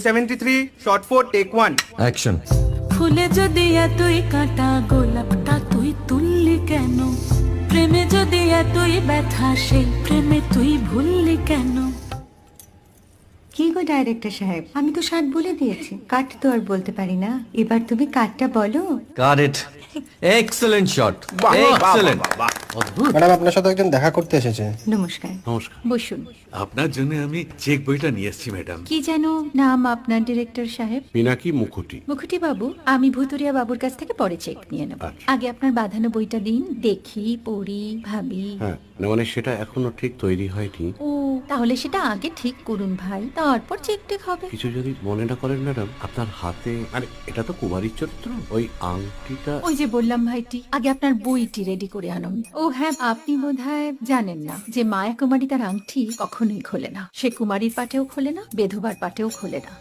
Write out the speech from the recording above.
73 shot 4 take 1 action. ফুলে যদি এতই কাঁটা গোলাপটা তুই তুললি কেন? প্রেমে যদি এতই ব্যথা সেই প্রেমে তুই ভুললি কেন? কি গো ডাইরেক্টর সাহেব, আমি তো 60 বলে দিয়েছি, কাট তো আর বলতে পারি না, এবার তুমি কাটটা বলো। Got it. Excellent shot, excellent. Madam, আপনার সাথে একজন দেখা করতে এসেছে। নমস্কার, নমস্কার। বসুন। আপনার জন্য আমি চেক বইটা নিয়ে এসেছি ম্যাডাম। কি যেন নাম আপনার ডিরেক্টর সাহেব? পিনাকি মুখোটি। মুখুটি বাবু, আমি ভুতুরিয়া বাবুর কাছ থেকে পরে চেক নিয়ে নেব। আচ্ছা। আগে আপনার বাঁধানো বইটা দিন, দেখি, পড়ি, ভাবি। হ্যাঁ, না মানে সেটা এখনো ঠিক তৈরি হয়নি। ও, তাহলে সেটা আগে ঠিক করুন ভাই, তারপর চেক টেক হবে। কিছু যদি মনে না করেন ম্যাডাম, আপনার হাতে, আরে এটা তো কুমারীর চরিত্র, ওই আংটিটা। ওই যে বললাম ভাইটি, আগে আপনার বইটি রেডি করে আনুন। ও হ্যাঁ, আপনি বোধহয় জানেন না যে মায়া কুমারী তার আংটি কখনোই খোলে না। সে কুমারীর পাটেও খোলে না, বেধবার পাটেও খোলে না।